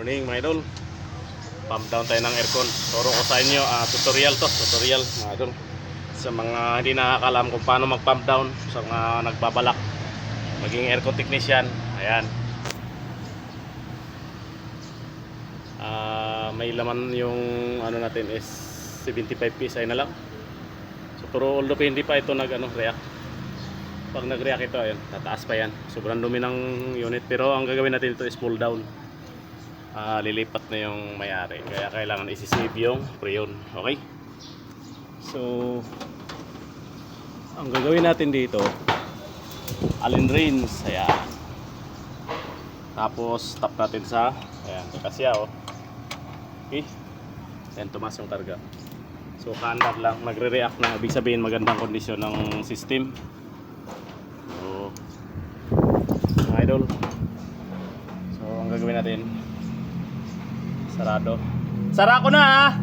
Morning mga idol. Pump down tayo ng aircon. Turo ko sa inyo, tutorial mga idol. Sa mga hindi nakakalam kung paano mag pump down, sa mga nagbabalak maging aircon technician. Ayan. May laman yung ano natin is 75 PSI na lang. So pero although hindi pa ito react. Pag nag-react ito, ayun, tataas pa yan. Sobrang dumi ng unit, pero ang gagawin natin ito is pull down. Lilipat na yung may-ari, kaya kailangan isi-save yung freon. Okay, so ang gagawin natin dito, allen rinse. Ayan, tapos tap natin sa ayan, kasya okay, then tumas yung karga. So kaandar lang, magre-react na, ibig sabihin magandang kondisyon ng system. So mga idol, so ang gagawin natin, sarado. Sara ko na ha.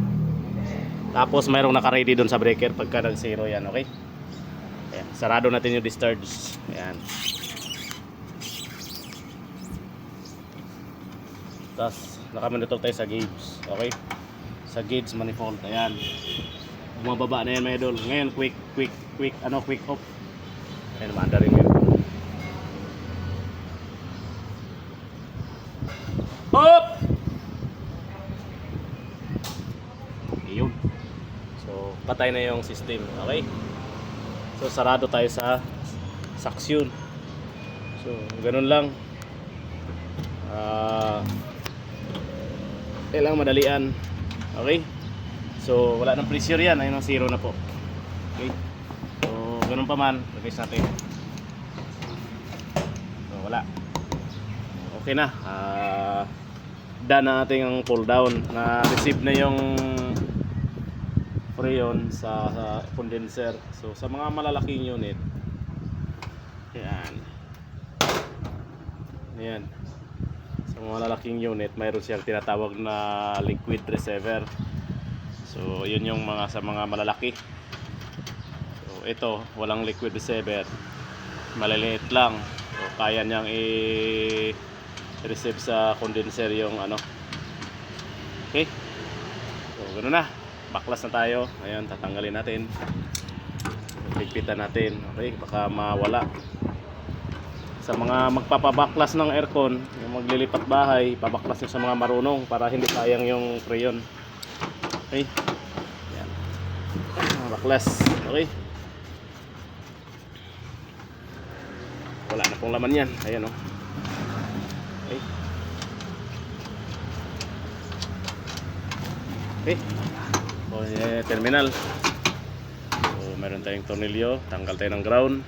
Tapos mayroong naka-ready doon sa breaker pagka nag-zero yan, okay? Ayan, sarado natin yung discharge. Ayan. Tapos naka-monitor tayo sa gauge, okay? Sa gauge manifold, ayan. Bumababa na yan mga idol. Ngayon quick off. Ayan, maanda rin yun. Off! Yun. So patay na yung system, okay? So sarado tayo sa suction. So ganun lang. Kailangan madalian, okay? So wala nang pressure yan, ayun ang zero na po, okay? So ganun pa man, release natin. So wala, okay na. Done na natin ang pull down, na receive na yung freon sa condenser. So sa mga malalaking unit, ayan, sa mga malalaking unit mayroon siyang tinatawag na liquid receiver. So yun yung sa mga malalaki. So ito walang liquid receiver, maliliit lang. So kaya niyang i-receive sa condenser yung okay? So ganoon na, baklas na tayo. Ayun, tatanggalin natin, pigpitan natin, okay? Baka mawala. Sa mga magpapabaklas ng aircon, yung maglilipat bahay, pabaklas nyo sa mga marunong para hindi sayang yung freon, okay? Ayan, baklas, okay? Wala na pong laman yan, ayan okay? Okay, so terminal. So meron tayong tornilyo, tanggal tayo ng ground,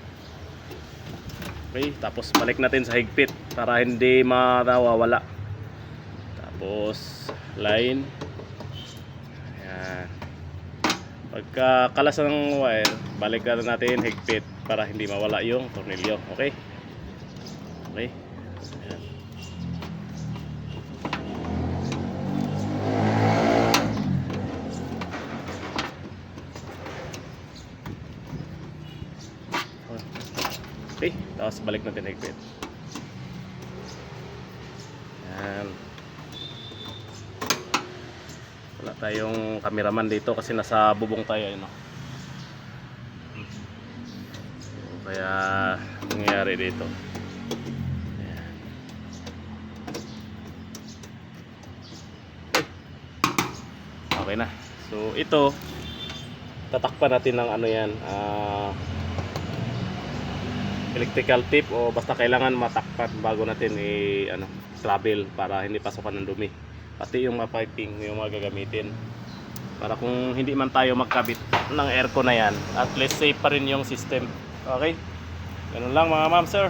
okay? Tapos balik natin sa higpit para hindi mawawala. Tapos line, ayan. Pagka kalas ng wire, balik natin higpit para hindi mawala yung tornilyo, okay? Okay, ayan. Okay, tapos balik natin higpit. Ayan. Wala tayong cameraman dito kasi nasa bubong tayo, So, kaya nangyayari dito. Ayan. Okay na. So ito, tatakpan natin ng electrical tape, o basta kailangan matakpan bago natin travel para hindi pasokan ng dumi, pati yung piping yung mga gagamitin, para kung hindi man tayo magkabit ng aircon na yan, at least safe pa rin yung system, okay? Ganun lang mga ma'am sir.